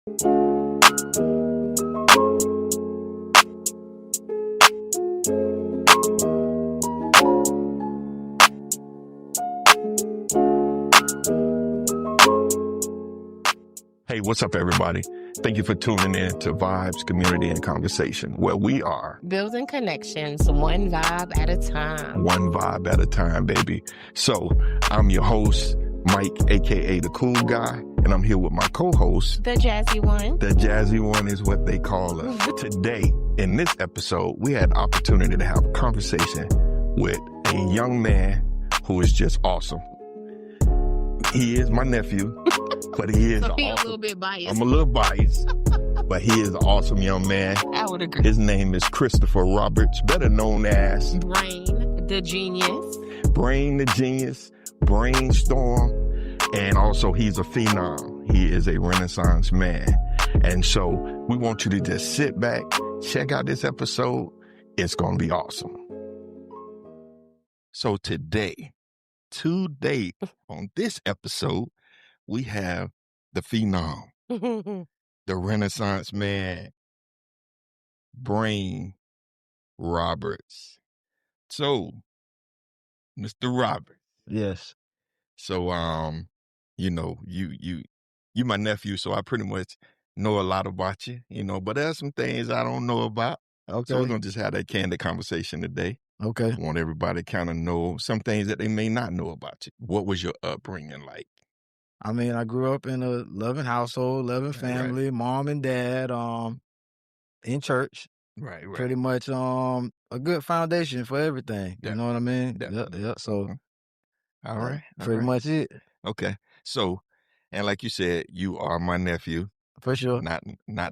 Hey, what's up, everybody? Thank you for tuning in to Vibes, Community, and Conversation, where we are building connections one vibe at a time. One vibe at a time, baby. So I'm your host, Mike, aka the Cool Guy, and I'm here with my co-host, The Jazzy One. The Jazzy One is what they call us. Today, in this episode, we had the opportunity to have a conversation with a young man who is just awesome. He is my nephew, but he is So awesome. he a little bit biased. I'm a little biased, but he is an awesome young man. I would agree. His name is Christopher Roberts, better known as Brain, the genius. Brain the Genius, Brainstorm, and also he's a phenom. He is a Renaissance man. And so we want you to just sit back, check out this episode. It's going to be awesome. So today, on this episode, we have the phenom, the Renaissance man, Brain Roberts. So, Mr. Roberts. Yes. So, you my nephew, so I pretty much know a lot about you, but there's some things I don't know about. Okay. So we're going to just have that candid conversation today. Okay. I want everybody to kind of know some things that they may not know about you. What was your upbringing like? I mean, I grew up in a loving household, loving family, mom and dad, in church. Right. Pretty much a good foundation for everything. Definitely. You know what I mean? Definitely. Yep. So All right. pretty much it. Okay. So, and like you said, you are my nephew. For sure. Not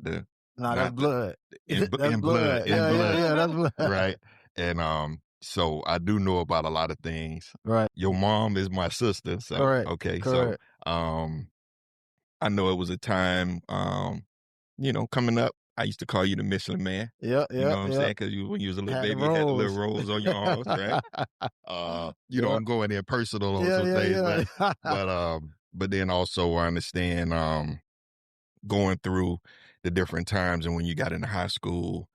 the That's blood. in That's blood. Yeah, that's blood. Right. And so I do know about a lot of things. Right. Your mom is my sister. So Correct. okay. Correct. So I know it was a time coming up, I used to call you the Michelin Man. Yep. You know what I'm saying? Because when you was a little baby, you had the little rolls on your arms, right? I'm going in personal on some things, but then also I understand going through the different times, and when you got into high school,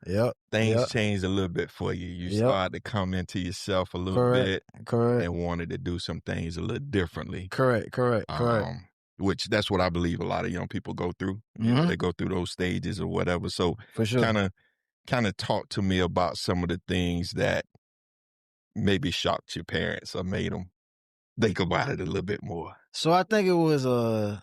things changed a little bit for you. You started to come into yourself a little bit, and wanted to do some things a little differently. Correct. Which that's what I believe a lot of young people go through. They go through those stages or whatever. So For sure. kind of talk to me about some of the things that maybe shocked your parents or made them think about it a little bit more. So I think it was a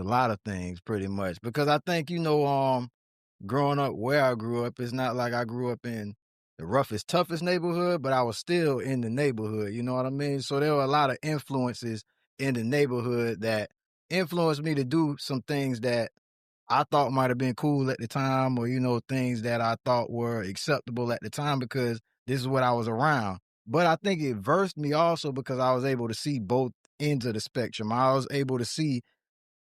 lot of things pretty much, because I think, growing up where I grew up, it's not like I grew up in the roughest, toughest neighborhood, but I was still in the neighborhood. You know what I mean? So there were a lot of influences in the neighborhood that influenced me to do some things that I thought might have been cool at the time, or, things that I thought were acceptable at the time because this is what I was around. But I think it versed me also because I was able to see both ends of the spectrum. I was able to see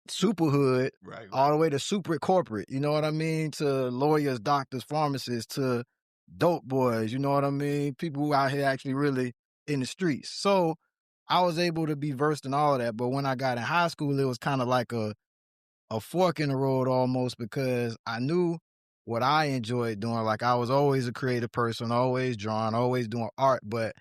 super hood all the way to super corporate, you know what I mean? To lawyers, doctors, pharmacists, to dope boys, you know what I mean? People who out here actually really in the streets. So I was able to be versed in all of that. But when I got in high school, it was kind of like a fork in the road almost, because I knew what I enjoyed doing. Like, I was always a creative person, always drawing, always doing art, but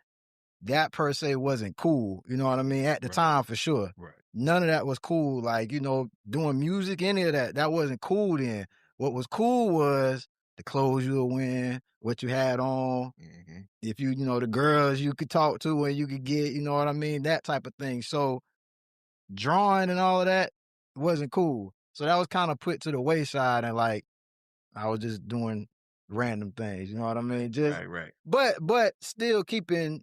that per se wasn't cool. You know what I mean? At the time, for sure. Right. None of that was cool. Like, doing music, any of that wasn't cool then. What was cool was the clothes you were wearing, what you had on, if the girls you could talk to and you could get, you know what I mean? That type of thing. So drawing and all of that wasn't cool. So that was kind of put to the wayside, and like, I was just doing random things, you know what I mean? Just, Right. But still keeping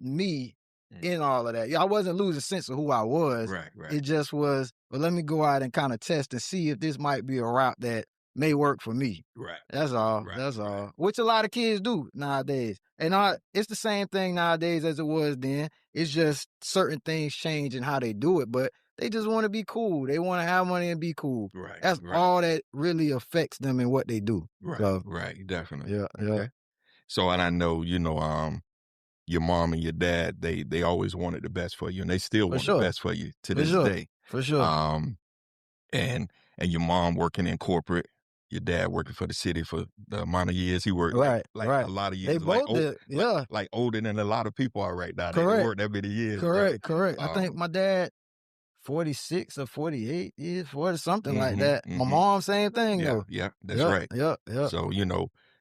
me in all of that. Yeah, I wasn't losing sense of who I was. Right. It just was, well, let me go out and kind of test and see if this might be a route that may work for me. Right. That's all. That's all. Which a lot of kids do nowadays. And it's the same thing nowadays as it was then. It's just certain things change in how they do it, but they just want to be cool. They want to have money and be cool. Right. That's all that really affects them in what they do. Right. So, Right. Definitely. Yeah. Okay. So, and I know, your mom and your dad, they always wanted the best for you, and they still want the best for you to this day. For sure. and your mom working in corporate, your dad working for the city for the amount of years he worked, Right, like a right. lot of They years, like both did, yeah. like older than a lot of people are right now. They Correct, worked that many years, right? correct. I think my dad 46 or 48 years, 40, something like Mhm, that. My mhm. mom, same thing Yeah, though. yeah, that's Yep, right. yep, yep. So,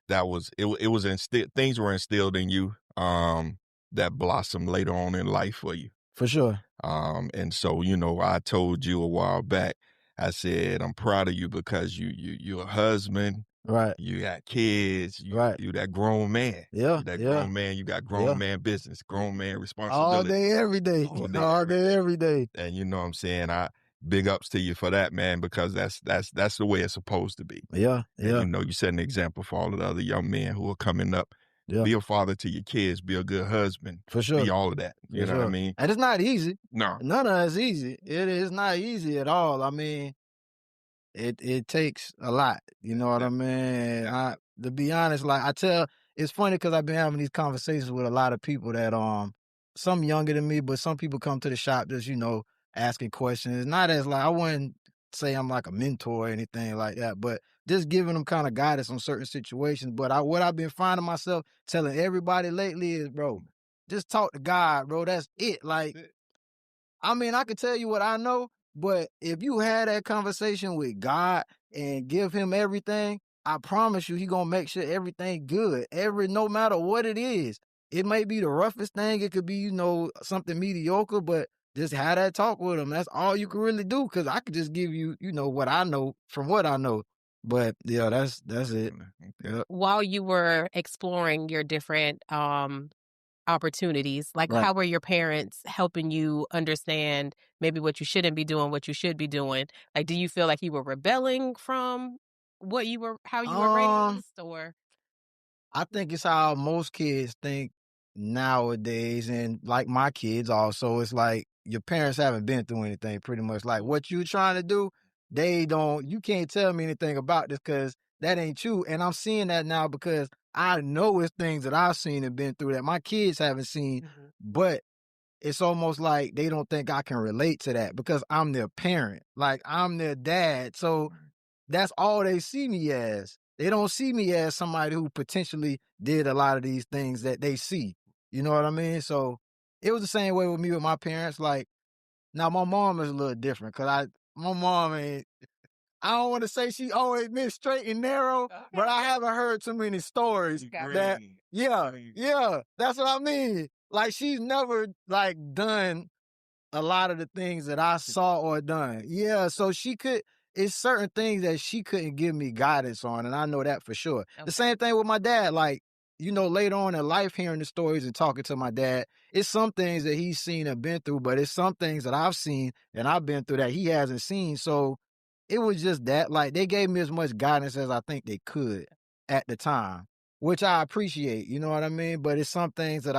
that was it was instilled, things were instilled in you, that blossomed later on in life for you. For sure. And so, I told you a while back, I said, I'm proud of you because you're a husband, Right, you got kids, right. you that grown man. Yeah, You that yeah, grown man, you got grown yeah. man business, grown man All responsibility day, every day. all day, All every day, day. every day. And you know what I'm saying? I big ups to you for that, man, because that's the way it's supposed to be. Yeah, And yeah, you set an example for all of the other young men who are coming up. yeah. Be a father to your kids, be a good husband, For be sure, all of that. You for know what I sure. mean? And it's not easy. No. None of it's easy. It is not easy at all. I mean, it takes a lot, you know what Yeah. I mean? Yeah. To be honest, like it's funny because I've been having these conversations with a lot of people that some younger than me, but some people come to the shop just, asking questions. Not as like I wouldn't say I'm like a mentor or anything like that, but just giving them kind of guidance on certain situations. But what I've been finding myself telling everybody lately is, bro, just talk to God, bro. That's it. Like I mean, I could tell you what I know, but if you had that conversation with God and give him everything, I promise you he gonna make sure everything good. No matter what it is. It may be the roughest thing, it could be, something mediocre, but just have that talk with him. That's all you can really do. Cause I could just give you, what I know from what I know. But yeah, that's it. Okay. Yep. While you were exploring your different opportunities, like Right. how were your parents helping you understand maybe what you shouldn't be doing, what you should be doing? Like, do you feel like you were rebelling from how you were Um, raised, or? I think it's how most kids think nowadays, and like my kids also. It's like your parents haven't been through anything pretty much. Like what you trying to do, you can't tell me anything about this because that ain't you. And I'm seeing that now because I know it's things that I've seen and been through that my kids haven't seen, but it's almost like they don't think I can relate to that because I'm their parent. Like I'm their dad. So that's all they see me as. They don't see me as somebody who potentially did a lot of these things that they see. You know what I mean? So it was the same way with me with my parents. Like now my mom is a little different because my mom ain't I don't want to say she always been straight and narrow, but I haven't heard too many stories that yeah, that's what I mean. Like she's never like done a lot of the things that I saw or done. Yeah, so it's certain things that she couldn't give me guidance on, and I know that for sure. The same thing with my dad, like, later on in life, hearing the stories and talking to my dad, it's some things that he's seen and been through, but it's some things that I've seen and I've been through that he hasn't seen. So it was just that, like, they gave me as much guidance as I think they could at the time, which I appreciate, you know what I mean? But it's some things that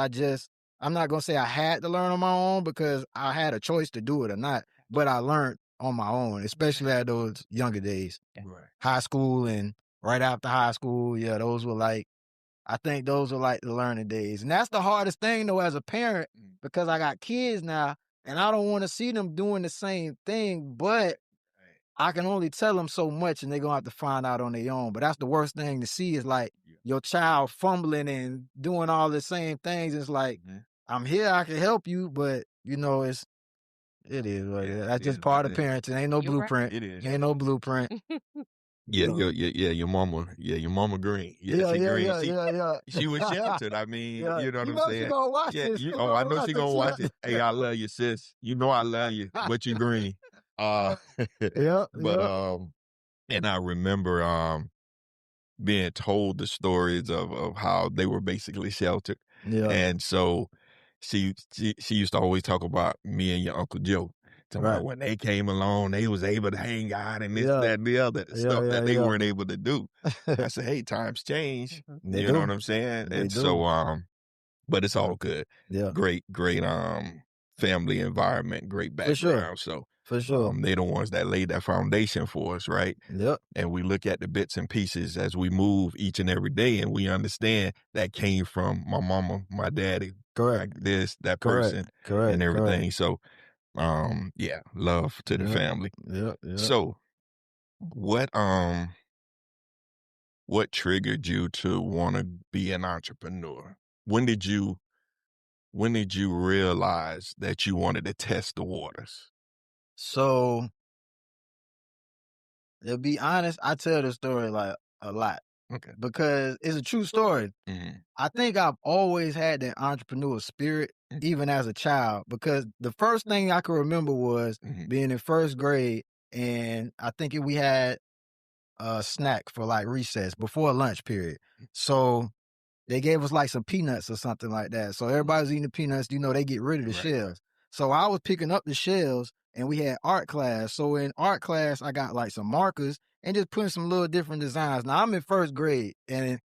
I'm not gonna say I had to learn on my own because I had a choice to do it or not, but I learned on my own, especially at those younger days. Right. High school and right after high school, yeah, I think those were like the learning days. And that's the hardest thing though as a parent because I got kids now and I don't want to see them doing the same thing, but I can only tell them so much and they're going to have to find out on their own. But that's the worst thing to see is like your child fumbling and doing all the same things. It's like, I'm here, I can help you, but it is what it is. That's just part of parenting. Ain't no You're right. blueprint. It is. Ain't no blueprint. Yeah, your mama green. Yeah, Yeah, she yeah, green. yeah, yeah, yeah. She was sheltered. I mean, Yeah. you know what You I'm know she saying? gonna watch Yeah, this. I know she gonna watch it. Hey, I love you, sis. You know I love you, but you green. Yeah, But yeah, and I remember being told the stories of how they were basically sheltered. yeah. And so she used to always talk about me and your Uncle Joe. Talking Right. about when they came along, they was able to hang out and this, Yeah, that, and the other yeah, stuff yeah, that they yeah. weren't able to do. I said, hey, times change. They You know do. what I'm saying? They And do. so but it's Yeah, all good. yeah. Great, great family environment, great For sure. background. So For sure. they the ones that laid that foundation for us, right? Yep. And we look at the bits and pieces as we move each and every day, and we understand that came from my mama, my daddy, Correct. like this, that Correct. person, and Correct. Correct. everything. So, yeah, love to the Yep. family. Yep. Yep. So, what triggered you to wanna be an entrepreneur? When did you when did you realize that you wanted to test the waters? So, to be honest, I tell this story, like, a lot Okay. because it's a true story. Mhm. I think I've always had that entrepreneurial spirit, Mm. even as a child, because the first thing I can remember was Mhm. being in first grade, and I think we had a snack for like recess before lunch period. So they gave us like some peanuts or something like that. So everybody's eating the peanuts, they get rid of the Right. shells. So I was picking up the shells and we had art class. So in art class, I got like some markers and just putting some little different designs. Now I'm in first grade and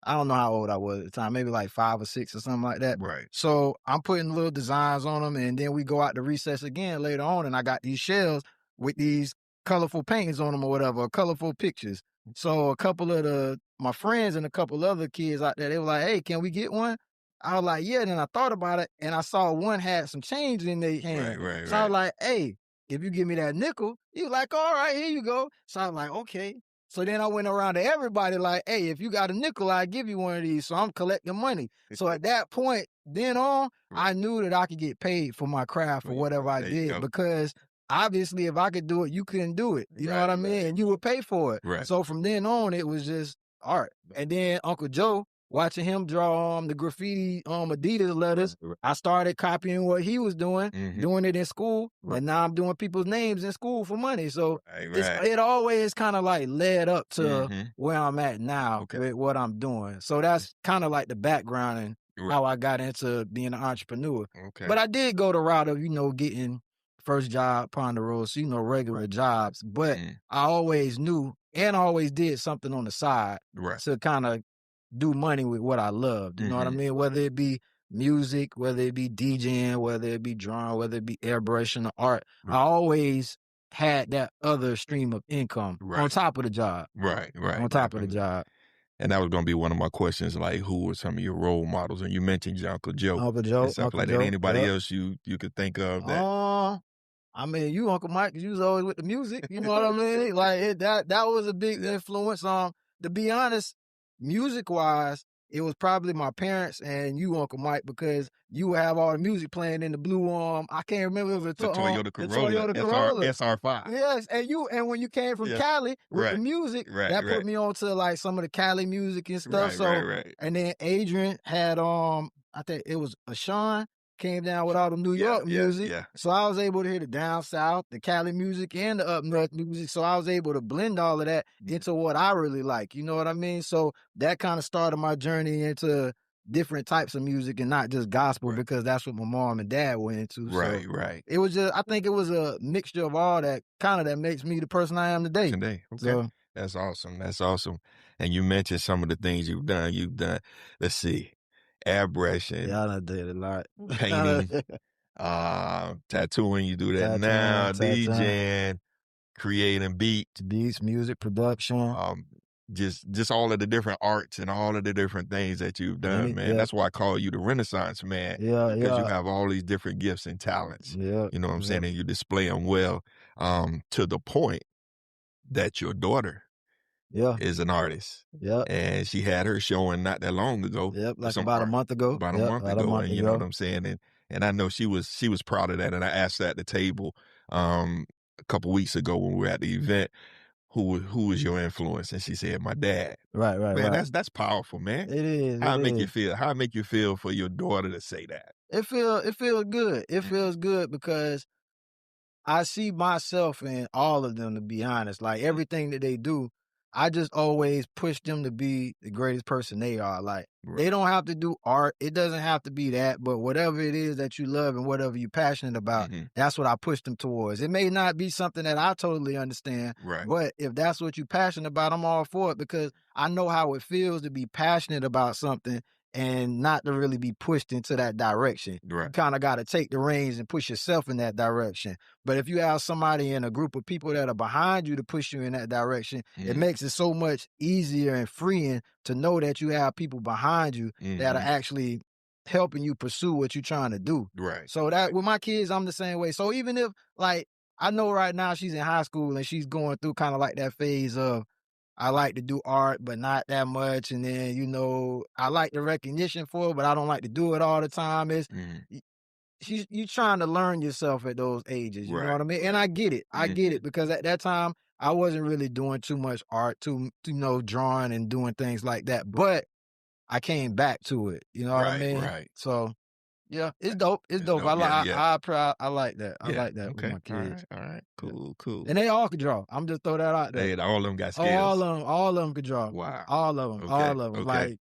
I don't know how old I was at the time, maybe like 5 or 6 or something like that. Right. So I'm putting little designs on them, and then we go out to recess again later on, and I got these shells with these colorful paintings on them or whatever, or colorful pictures. So a couple of my friends and a couple other kids out there, they were like, "Hey, can we get one?" I was like, "Yeah." Then I thought about it, and I saw one had some change in their Right, hand. right, So I was right. like, "Hey, if you give me that nickel," he was like, "All right, here you go." So I was like, "Okay." So then I went around to everybody like, "Hey, if you got a nickel, I'll give you one of these." So I'm collecting money. So at that point, then on, Right. I knew that I could get paid for my craft There for you whatever go. I There you did go. because obviously if I could do it, you couldn't do it. You know what Right, I right, mean? And you would pay for it. right. So from then on, it was just art. And then Uncle Joe, watching him draw the graffiti Adidas letters, Right. I started copying what he was doing, Mhm. doing it in school, Right. and now I'm doing people's names in school for money. So Right, right. it always kind of like led up to Mhm. where I'm at now Okay. with what I'm doing. So that's kind of like the background and Right. how I got into being an entrepreneur. Okay. But I did go the route of, getting first job, ponderosa, regular Right. jobs. But Mm. I always knew and always did something on the side Right. to kind of do money with what I loved. You know what I Mhm. mean? Whether it be music, whether it be DJing, whether it be drawing, whether it be airbrushing or art, I Right. always had that other stream of income on Right. top of the job. Right, On right, top of the definitely. job. And that was gonna be one of my questions, like, who were some of your role models? And you mentioned your Uncle Joe Uncle and Joe, stuff Uncle like that. Joe. Anybody Yep. else you could think of that Uh, I mean, you Uncle Mike, 'cause you was always with the music. You know what I mean? Like that was a big influence. To be honest, music wise, it was probably my parents and you, Uncle Mike, because you would have all the music playing in the blue I can't remember if it was the Toyota the Corolla Toyota Corolla. SR5? Yes, and when you came from Yeah. Cali with the Right. music, Right, that put right. me on to like some of the Cali music and stuff. Right, right, So, right. and then Adrian had I think it was Ashawn came down with all the New Yeah, York yeah, music. yeah. So I was able to hear the down south, the Cali music, and the up north music. So I was able to blend all of that into what I really like. You know what I mean? So that kind of started my journey into different types of music and not just gospel Right. because that's what my mom and dad went into. So Right, right. it was I think it was a mixture of all that that makes me the person I am today. Today. Okay. So That's awesome. That's awesome. And you mentioned some of the things you've done. You've done, let's see, airbrushing, yeah, I done did a lot. painting, tattooing. You do that now, Tattooing, DJing, creating beats, beats, music, production. um, just all of the different arts and all of the different things that you've done, man. Yeah, That's why I call you the Renaissance man, yeah, because you yeah, have all these different gifts and talents. yeah, You know what I'm yeah, saying? And you display them well, to the point that your daughter yeah, is an artist, yeah. and she had her showing not that long ago Yep, of like some about a art month ago. about a Yep, month about a ago, month and you know what ago. I'm saying, and I know she was proud of that, and I asked her at the table, a couple weeks ago when we were at the event, who was your influence, and she said my dad. Right, right, Man, right. that's powerful, man. It is, How it it make you is. feel? How it make you feel for your daughter to say that? It feels good. It Mhm. feels good because I see myself in all of them, to be honest. Like everything that they do, I just always push them to be the greatest person they are. Like Right. they don't have to do art. It doesn't have to be that, but whatever it is that you love and whatever you're passionate about, Mhm. that's what I push them towards. It may not be something that I totally understand, Right. but if that's what you're passionate about, I'm all for it because I know how it feels to be passionate about something and not to really be pushed into that direction. You Right. kind of got to take the reins and push yourself in that direction. But if you have somebody in a group of people that are behind you to push you in that direction, it Mhm. makes it so much easier and freeing to know that you have people behind you that are Mhm. actually helping you pursue what you're trying to do. Right. So that with my kids, I'm the same way. So even if like I know right now she's in high school and she's going through kind of like that phase of I like to do art, but not that much. And then, I like the recognition for it, but I don't like to do it all the time. Mhm. You trying to learn yourself at those ages, you know Right, what I mean? And right. I get it. I get Mhm. it because at that time I wasn't really doing too much art, drawing and doing things like that. But I came back to it. You know what I Right, mean? right. So yeah, it's dope. It's It's dope. dope. Yeah, yeah, I like that. I yeah. like that with Okay. my kids. All right. Yeah. Cool, cool. And they all could draw. I'm just throw that out there. All of them got All skills. of them, all of them could draw. Wow. All of them, Okay, all of them. okay. Like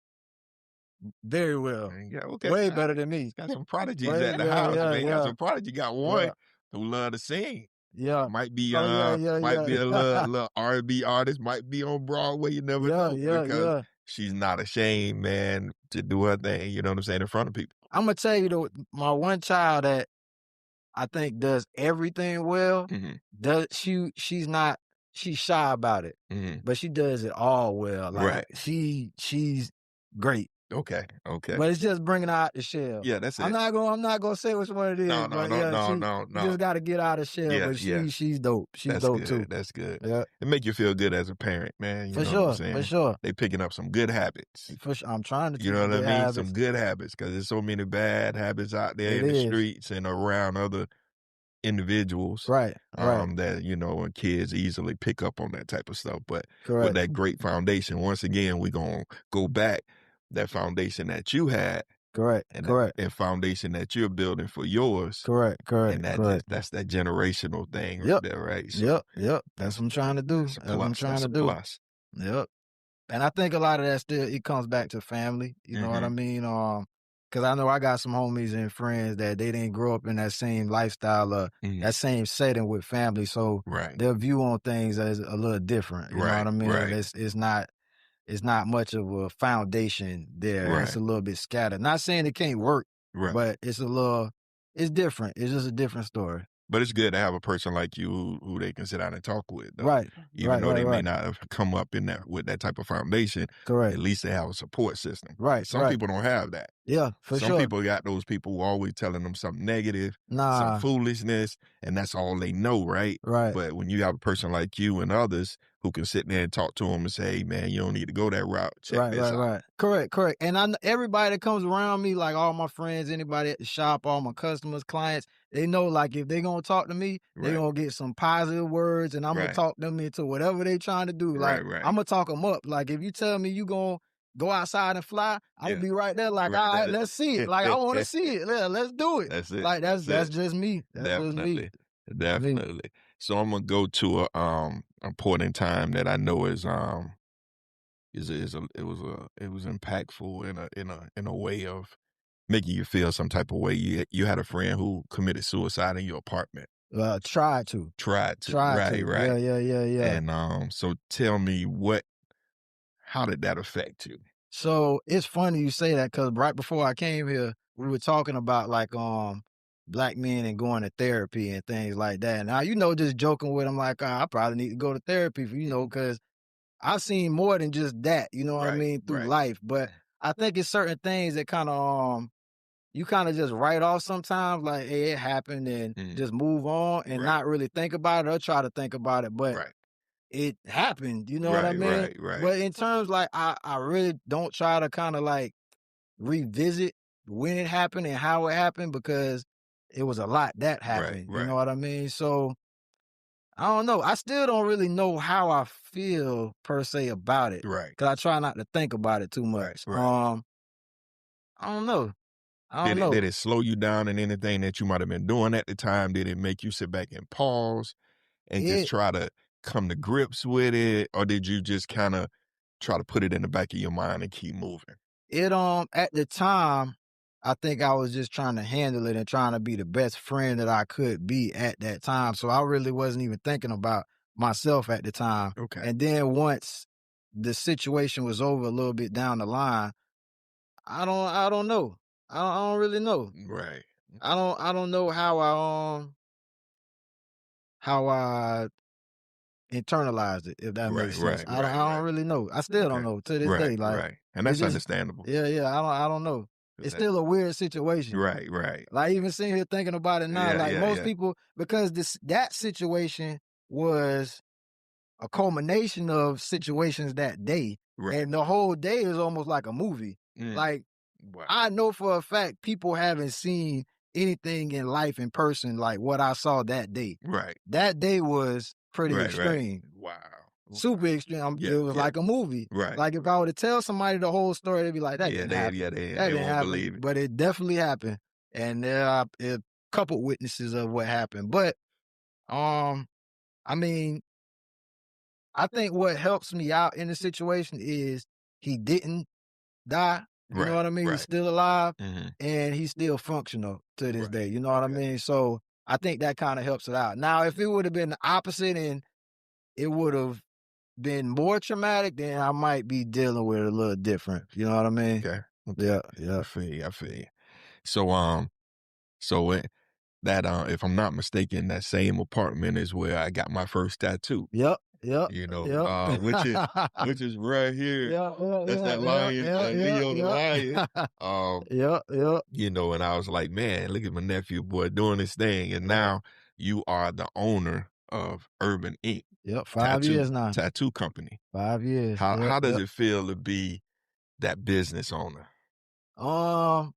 very well. Yeah, okay. Way All better right. than me. Got some prodigies Way at the yeah, house, yeah, man. Got yeah, some prodigy. Got one yeah, who love to sing. yeah. Might be Oh yeah, might be a yeah. little R&B artist, might be on Broadway, you never Yeah, know, yeah, because yeah. she's not ashamed, man, to do her thing, you know what I'm saying, in front of people. Imma tell you though, my one child that I think does everything well, Mhm, she's not she's shy about it, mhm. but she does it all well. Like Right. she's great. Okay, okay. But it's just bringing her out the shell. Yeah, that's it. I'm not gonna say which one it No, is, no, but no, yeah, no, she no, you no. just gotta get out of shell, Yeah, but yeah. she's dope. She's That's dope good, too. that's good. Yeah, It make you feel good as a parent, man, you for know what I'm sure, for saying? sure. They picking up some good habits. For sure. I'm trying to You teach know what I good mean? Some habits. good habits, because there's so many bad habits out there It in the is. streets and around other individuals, Right, right. that, and kids easily pick up on that type of stuff. But with Correct. that great foundation, once again, we're gonna go back, that foundation that you had Correct. and Correct. that foundation that you're building for yours, Correct. and Correct. Correct. that's that generational thing right Yep. there, right? So Yep. Yep. That's that's what I'm trying to do. that's a That's what I'm plus. trying That's to a do. plus. Yep. And I think a lot of that still it comes back to family. You know what I Mhm. mean? Because I know I got some homies and friends that they didn't grow up in that same lifestyle, Mhm. that same setting with family. So Right. their view on things is a little different. You know what Right. I mean? Right. It's not much of a foundation there. It's Right. a little bit scattered. Not saying it can't work, Right. but it's different. It's just a different story. But it's good to have a person like you who they can sit down and talk with, though. Right. Even Right. though Right. they may Right. not have come up in that with that type of foundation, Correct. at least they have a support system. Right. Some Right. people don't have that. Yeah, for Some sure. people got those people who always telling them something negative, some Nah. foolishness, and that's all they know, right? Right. But when you have a person like you and others who can sit there and talk to them and say, hey, man, you don't need to go that route. Check Right, this right, out. right. Correct, correct. And everybody that comes around me, like all my friends, anybody at the shop, all my customers, clients, they know like if they gonna talk to me, they Right, gonna get some positive words, and I'm gonna right, talk them into whatever they trying to do. Like right, right. I'm gonna talk them up. Like if you tell me you gonna go outside and fly, I'm gonna Yeah, be right there. Like right. all right, let's see it. Like I want to see it. Yeah, let's do it. That's it. Like That's that's it. just me. That's just me. Definitely. Me. Definitely. So I'm gonna go to a point in time that I know it was impactful in a way of making you feel some type of way. You had a friend who committed suicide in your apartment. Try to. Tried to. Try Right, to. Yeah, right. yeah, yeah, yeah. And so tell me how did that affect you? So it's funny you say that because right before I came here, we were talking about like black men and going to therapy and things like that. Now just joking with him like I probably need to go to therapy for because I've seen more than just that. You know what I Right, mean through right. life, but I think it's certain things that kind of you kind of just write off sometimes, like hey, it happened, and Mhm. just move on and Right, not really think about it or try to think about it, but right, it happened, you know what I right, mean? right, right, But in terms like I really don't try to kind of like revisit when it happened and how it happened because it was a lot that right, happened. You right, know what I mean? So I don't know. I still don't really know how I feel per se about it right, because I try not to think about it too right, much. right. I don't know. I don't Did know. it slow you down in anything that you might have been doing at the time? Did it make you sit back and pause and just It try to come to grips with it? Or did you just kind of try to put it in the back of your mind and keep moving? it at the time I think I was just trying to handle it and trying to be the best friend that I could be at that time. So I really wasn't even thinking about myself at the time. Okay. And then once the situation was over a little bit down the line, I don't know. I don't really know. Right. I don't know how I internalized it, if that Right, makes sense. right, right, I right. don't really know. I still don't Okay. know to this Right, day. Like right. And it that's just understandable. yeah, yeah. I don't know. It's still a weird situation. Right. Like, even sitting here thinking about it now, like most people, because that situation was a culmination of situations that day. Right. And the whole day is almost like a movie. Like, wow. I know for a fact people haven't seen anything in life in person like what I saw that day. Right. That day was pretty extreme. Wow. Super extreme. It was like a movie. Right. Like, if I were to tell somebody the whole story, they'd be like, that didn't happen. That didn't won't happen. believe it. But it definitely happened. And there are a couple witnesses of what happened. But, I mean, I think what helps me out in the situation is he didn't die. You know what I mean? He's still alive and he's still functional to this day. You know what I mean? So I think that kind of helps it out. Now, if it would have been the opposite and it would have been more traumatic, then I might be dealing with it a little different. You know what I mean? Okay. Yeah. I feel you. So that if I'm not mistaken, that same apartment is where I got my first tattoo. Yep. You know, which is right here. That's that lion, Leo the lion. Yep. You know, and I was like, man, look at my nephew boy doing this thing, and now you are the owner of Urban Ink. Yep, 5 years now. Tattoo company. 5 years. How does it feel to be that business owner? To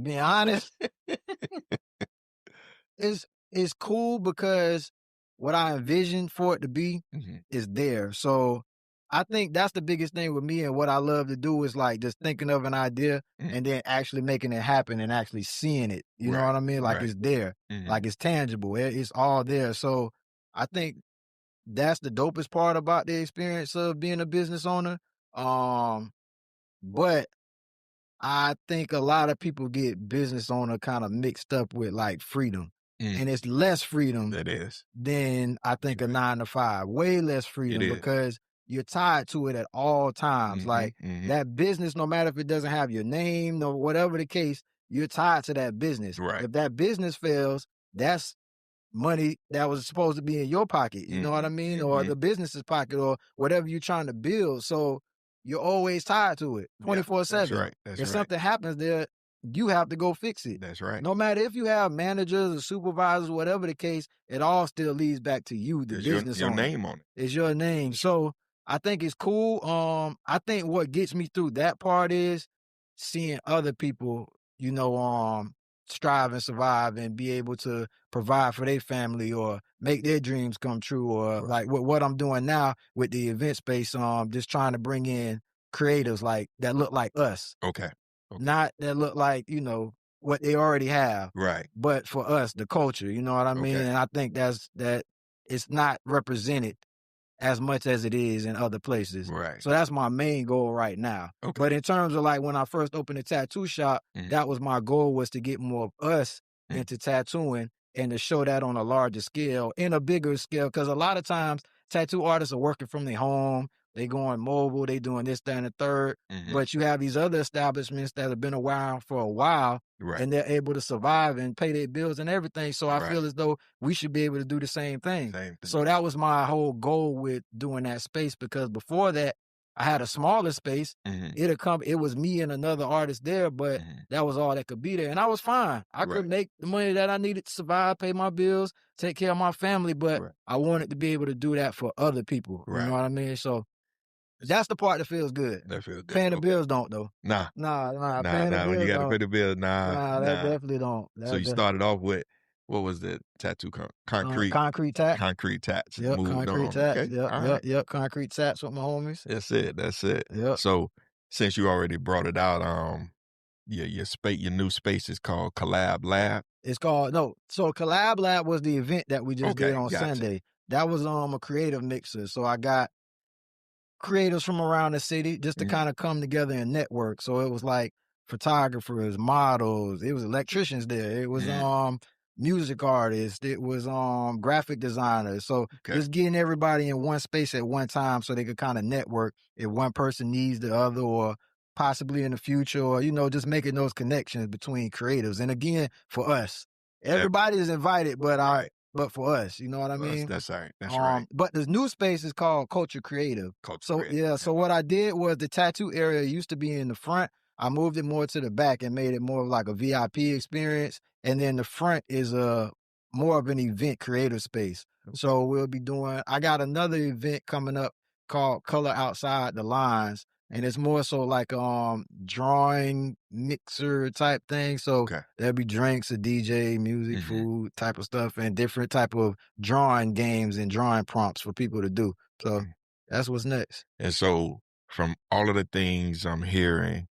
be honest, it's cool because what I envisioned for it to be is there. So I think that's the biggest thing with me, and what I love to do is like just thinking of an idea and then actually making it happen and actually seeing it. You know what I mean? Like, it's there, like it's tangible. It's all there. So I think that's the dopest part about the experience of being a business owner. But I think a lot of people get business owner kind of mixed up with like freedom. And it's less freedom than I think a 9 to 5. Way less freedom because you're tied to it at all times. Like that business, no matter if it doesn't have your name or whatever the case, you're tied to that business. If that business fails, that's money that was supposed to be in your pocket. You know what I mean? Or the business's pocket or whatever you're trying to build. So you're always tied to it 24/7. That's right. If something happens there, you have to go fix it. That's right. No matter if you have managers or supervisors, whatever the case, it all still leads back to you, the business your owner. name on it. It's your name. So I think it's cool. I think what gets me through that part is seeing other people, strive and survive and be able to provide for their family or make their dreams come true. Or like what I'm doing now with the event space, just trying to bring in creatives like that look like us. Okay. Not that look like, what they already have. Right. But for us, the culture, you know what I mean? And I think that it's not represented as much as it is in other places. Right. So that's my main goal right now. Okay. But in terms of like when I first opened the tattoo shop, that was my goal, was to get more of us into tattooing and to show that on a larger scale, in a bigger scale. Because a lot of times tattoo artists are working from their home. They going mobile, they doing this, that, and the third. But you have these other establishments that have been around for a while, and they're able to survive and pay their bills and everything. So I feel as though we should be able to do the same thing. So that was my whole goal with doing that space, because before that, I had a smaller space. It was me and another artist there, but that was all that could be there. And I was fine. I could make the money that I needed to survive, pay my bills, take care of my family, but I wanted to be able to do that for other people. You know what I mean? So that's the part that feels good. That feels good. Paying the bills don't, though. Nah. Paying the bills when you got to don't. pay the bills, That definitely don't. So you started off with, what was the tattoo? Concrete tats. Concrete tats. Yep, concrete tats. Okay. Yep. Concrete tats with my homies. That's it. Yep. So since you already brought it out, your new space is called Collab Lab. It's called, so Collab Lab was the event that we just did on Sunday. That was a creative mixer. So I got creators from around the city just to kind of come together and network. So it was like photographers, models, it was electricians there, it was music artists, it was graphic designers. So just getting everybody in one space at one time so they could kind of network if one person needs the other, or possibly in the future, or just making those connections between creatives. And again, for us, everybody is invited, but for us, you know what I mean? That's right. That's right. But the new space is called Culture Creative. So what I did was, the tattoo area used to be in the front, I moved it more to the back and made it more of like a VIP experience. And then the front is a more of an event creator space. So we'll be doing, I got another event coming up called Color Outside the Lines. And it's more so like drawing mixer type thing. So there'll be drinks, a DJ, music, food type of stuff, and different type of drawing games and drawing prompts for people to do. So that's what's next. And so from all of the things I'm hearing,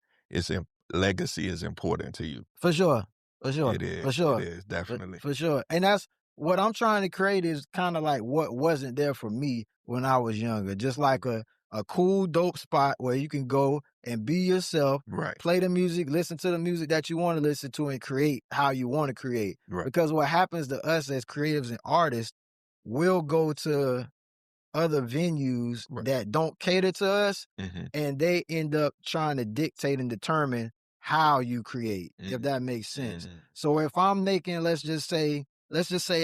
legacy is important to you. For sure. For sure. It is. For sure. It is, definitely. For sure. And that's what I'm trying to create is kind of like what wasn't there for me when I was younger. Just like a cool, dope spot where you can go and be yourself, play the music, listen to the music that you want to listen to, and create how you want to create. Because what happens to us as creatives and artists, we'll go to other venues that don't cater to us, and they end up trying to dictate and determine how you create, if that makes sense. So if I'm making, let's just say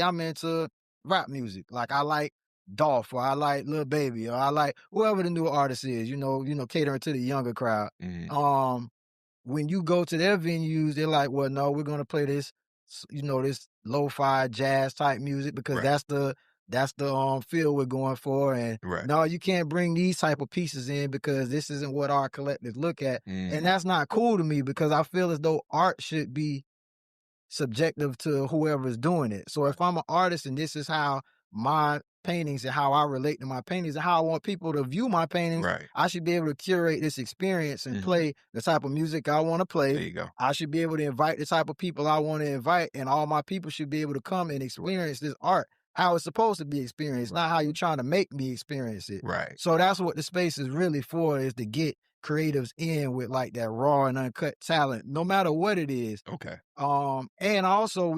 I'm into rap music, like I like Dolph, or I like Lil Baby, or I like whoever the new artist is, catering to the younger crowd. When you go to their venues, they're like, well, no, we're going to play this, this lo-fi jazz type music because that's the feel we're going for. And no, you can't bring these type of pieces in because this isn't what our collectives look at. And that's not cool to me because I feel as though art should be subjective to whoever's doing it. So if I'm an artist and this is how my paintings and how I relate to my paintings and how I want people to view my paintings, I should be able to curate this experience and play the type of music I want to play. There you go. I should be able to invite the type of people I want to invite, and all my people should be able to come and experience this art how it's supposed to be experienced, not how you're trying to make me experience it. So that's what the space is really for, is to get creatives in with like that raw and uncut talent, no matter what it is. And also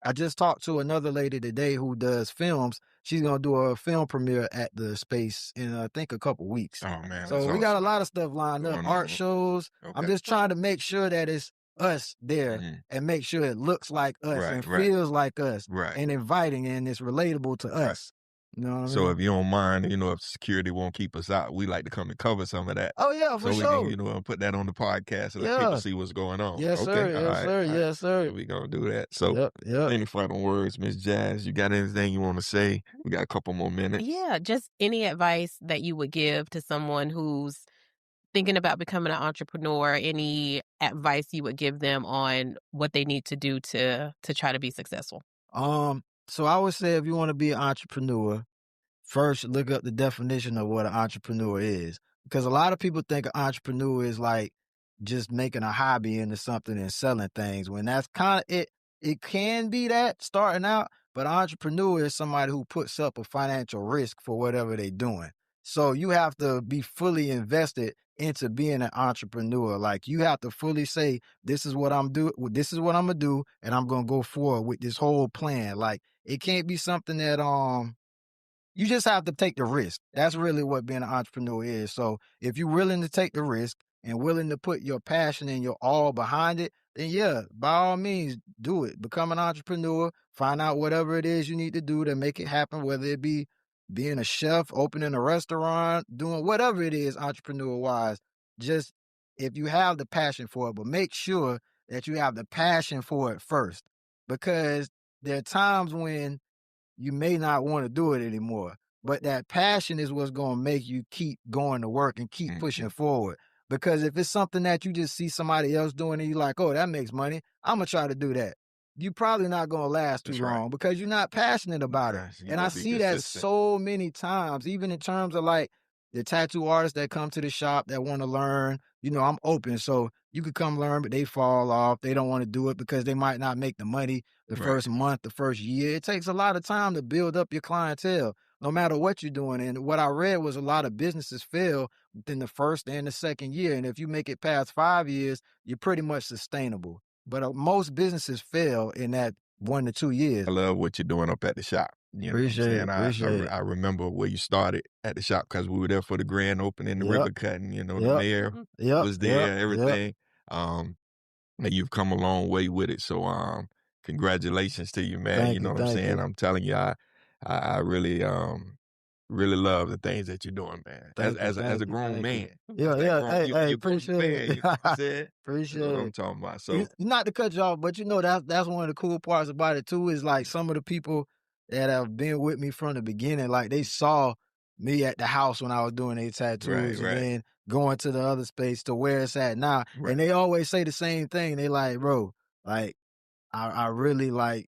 I just talked to another lady today who does films. She's gonna do a film premiere at the space in I think a couple weeks. Oh man. So we got a lot of stuff lined up, art shows. I'm just trying to make sure that it's us there and make sure it looks like us and feels like us and inviting and it's relatable to us. You know what I mean? So if you don't mind, if security won't keep us out, we like to come and cover some of that. Oh yeah, for sure. So we can, put that on the podcast and let people see what's going on. Yes, sir. Yes, sir. Yes, sir. So we gonna do that. So any final words, Miss Jazz? You got anything you want to say? We got a couple more minutes. Yeah, just any advice that you would give to someone who's thinking about becoming an entrepreneur, any advice you would give them on what they need to do to try to be successful? So I would say if you want to be an entrepreneur, first look up the definition of what an entrepreneur is. Because a lot of people think an entrepreneur is like just making a hobby into something and selling things, when that's kind of it. It can be that starting out, but an entrepreneur is somebody who puts up a financial risk for whatever they're doing. So you have to be fully invested into being an entrepreneur. Like you have to fully say, this is what I'm doing, this is what I'm gonna do, and I'm gonna go forward with this whole plan. Like it can't be something that you just have to take the risk. That's really what being an entrepreneur is. So if you're willing to take the risk and willing to put your passion and your all behind it, then yeah, by all means, do it. Become an entrepreneur, find out whatever it is you need to do to make it happen, whether it be being a chef, opening a restaurant, doing whatever it is entrepreneur-wise. Just if you have the passion for it, but make sure that you have the passion for it first. Because there are times when you may not want to do it anymore, but that passion is what's going to make you keep going to work and keep pushing forward. Because if it's something that you just see somebody else doing and you're like, oh, that makes money, I'm going to try to do that. You're probably not going to last too long because you're not passionate about it. And I see that so many times, even in terms of like the tattoo artists that come to the shop that want to learn. I'm open. So you could come learn, but they fall off. They don't want to do it because they might not make the money the first month, the first year. It takes a lot of time to build up your clientele, no matter what you're doing. And what I read was a lot of businesses fail within the first and the second year. And if you make it past 5 years, you're pretty much sustainable. But most businesses fail in that 1 to 2 years. I love what you're doing up at the shop. Appreciate it. I remember where you started at the shop because we were there for the grand opening, the ribbon cutting. The mayor was there, everything. And you've come a long way with it. So congratulations to you, man. Thank you know you, what I'm saying? you. I'm telling you, I really really love the things that you're doing, man. Thank you, As thank a you, grown thank you. man, Yeah, as that yeah. grown, Hey, you're supposed to be appreciate fair. it. You know what I'm saying? That's what Appreciate I'm it. talking about. You, So not to cut you off, but that's one of the cool parts about it too. Is like some of the people that have been with me from the beginning, like they saw me at the house when I was doing their right, tattoos, and right, then going to the other space to where it's at now. right, And they always say the same thing. They like, bro, like I really like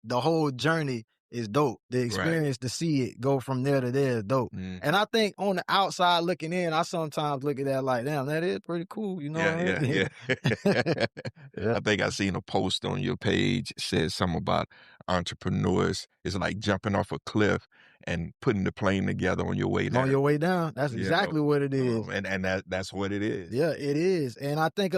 the whole journey is dope. The right. experience to see it go from there to there is dope. And Mhm. I think on the outside looking in, I sometimes look at that like, damn, that is pretty cool. You know Yeah, what I yeah, mean? yeah. Yeah. I think I seen a post on your page said something about entrepreneurs. It's like jumping off a cliff and putting the plane together on your way On down. your way down. That's You know, exactly what it is. and that's what it is. Yeah, it is. And I think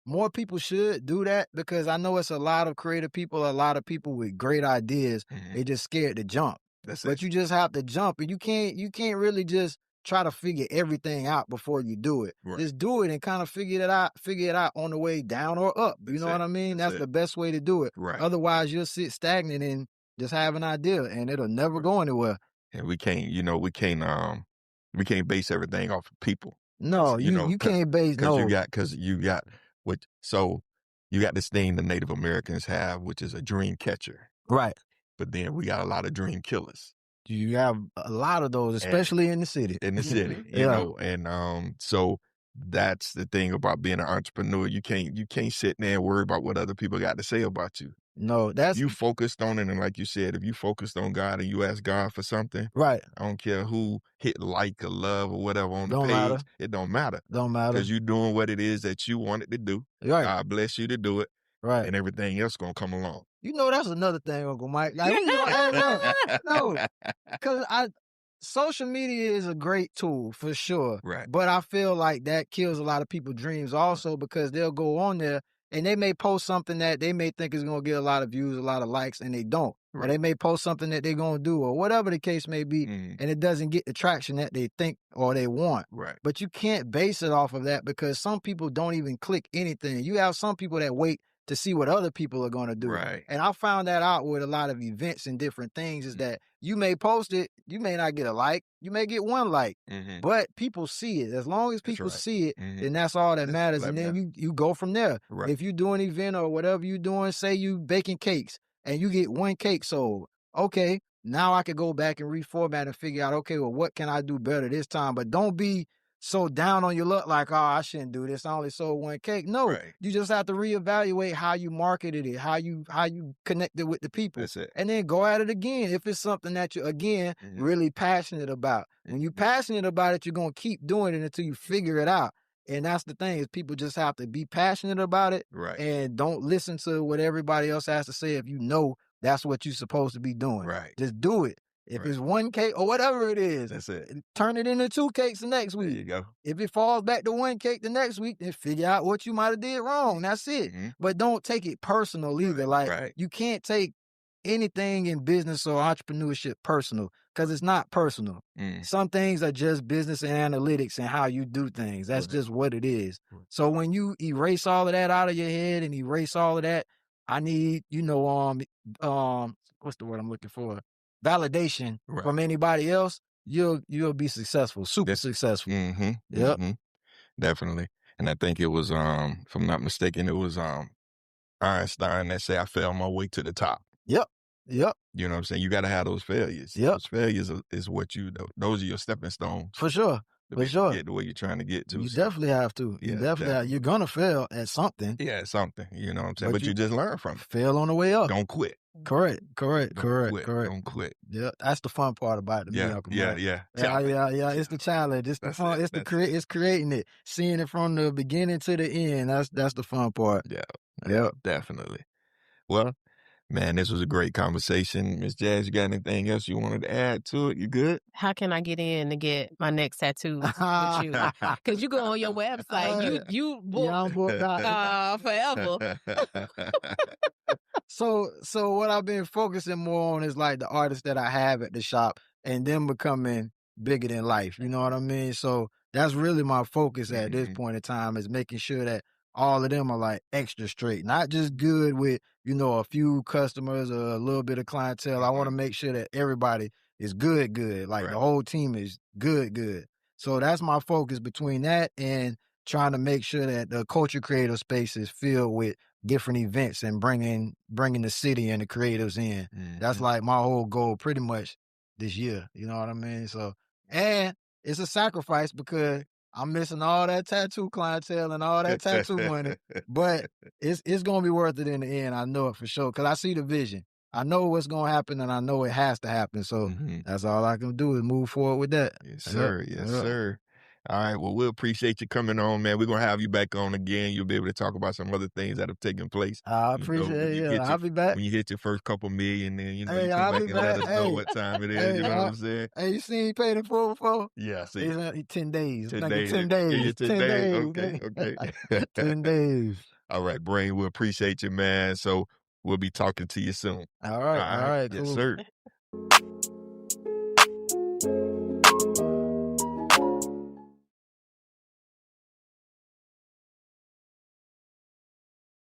more people should do that because I know it's a lot of creative people, a lot of people with great ideas. Mhm. They just scared to jump. That's it. But you just have to jump and you can't really just try to figure everything out before you do it. Right. Just do it and kind of figure it out on the way down or up. You That's know it. what I mean? That's That's it. the best way to do it. Right. Otherwise you'll sit stagnant and just have an idea and it'll never go anywhere. And we can't base everything off of people. No, you can't base no. Because you got what so you got this thing the Native Americans have, which is a dream catcher. Right. But then we got a lot of dream killers You have a lot of those, and especially in the city. in the city, Yeah. and so that's the thing about being an entrepreneur. You can't sit there and worry about what other people got to say about you. No, that's You focused on it, and like you said, if you focused on God and you ask God for something, right. I don't care who hit like or love or whatever on the Don't page. matter. It don't matter Don't matter. because you're doing what it is that you wanted to do. Right. God bless you to do it, Right. and everything else gonna come along. You know, that's another thing, Uncle Mike. Like, no, because social media is a great tool for sure. Right. But I feel like that kills a lot of people's dreams also because they'll go on there and they may post something that they may think is going to get a lot of views, a lot of likes, and they don't. Or they may post something that they're going to do or whatever the case may be, and it doesn't get the traction that they think or they want. Right. But you can't base it off of that because some people don't even click anything. You have some people that wait to see what other people are going to do. Right. And I found that out with a lot of events and different things is that you may post it, you may not get a like, you may get one like, but people see it. As long as people see it, then that's all that matters. And then you go from there. Right. If you do an event or whatever you're doing, say you baking cakes and you get one cake sold, okay, now I could go back and reformat and figure out, okay, well, what can I do better this time? But don't be so down on your luck, like, oh, I shouldn't do this. I only sold one cake. No, you just have to reevaluate how you marketed it, how you connected with the people. That's it. And then go at it again if it's something that you, again, really passionate about. When you're passionate about it, you're going to keep doing it until you figure it out. And that's the thing is people just have to be passionate about it and don't listen to what everybody else has to say if you know that's what you're supposed to be doing. Right. Just do it. If it's one cake or whatever it is, That's it. turn it into 2 cakes the next week. There you go. If it falls back to 1 cake the next week, then figure out what you might have did wrong. That's it. But don't take it personal either. Like you can't take anything in business or entrepreneurship personal because it's not personal. Some things are just business and analytics and how you do things. That's just what it is. So when you erase all of that out of your head and erase all of that, I need, what's the word I'm looking for? Validation from anybody else. You'll be successful, super successful. Yep. Definitely. And I think it was, if I'm not mistaken, it was Einstein that said, I fell my way to the top. Yep. Yep. You know what I'm saying? You got to have those failures. Yep. Those failures is what those are your stepping stones. For sure. For sure. Get to where you're trying to get to. You definitely have to. You definitely have. You're going to fail at something. Yeah, something. You know what I'm saying? But you just learn from it. Fail on the way up. Don't quit. Correct. Don't quit. Yeah, that's the fun part about it. Yeah. Yeah. It's the challenge. It's the fun. It's creating it, seeing it from the beginning to the end. That's the fun part. Yeah. Definitely. Well, man, this was a great conversation. Miss Jazz, you got anything else you wanted to add to it? You good? How can I get in to get my next tattoo with you? Because you go on your website, you booked forever. So what I've been focusing more on is like the artists that I have at the shop and them becoming bigger than life. You know what I mean? So that's really my focus at this point in time is making sure that all of them are like extra straight, not just good with, a few customers or a little bit of clientele. I want to make sure that everybody is good, good. Like Right. the whole team is good, good. So that's my focus between that and trying to make sure that the culture creative space is filled with different events and bringing the city and the creatives in. That's like my whole goal pretty much this year. You know what I mean? So, and it's a sacrifice because I'm missing all that tattoo clientele and all that tattoo money, but it's gonna be worth it in the end. I know it for sure because I see the vision. I know what's gonna happen, and I know it has to happen. So that's all I can do is move forward with that. Yes, sir. Yes, sir. All right. Well, we appreciate you coming on, man. We're gonna have you back on again. You'll be able to talk about some other things that have taken place. I appreciate it. Yeah, I'll be back. When you hit your first couple million, then you Hey, come I'll back be and let back. us know what time it is. You know what I'm saying? Hey, you seen me pay the full before? Yeah, I see. It's 10 days. 10 Like days. 10 Give you days. 10 10 days. days. Okay. 10 days. All right, Brain. We appreciate you, man. So we'll be talking to you soon. All right. Yes, Cool. sir.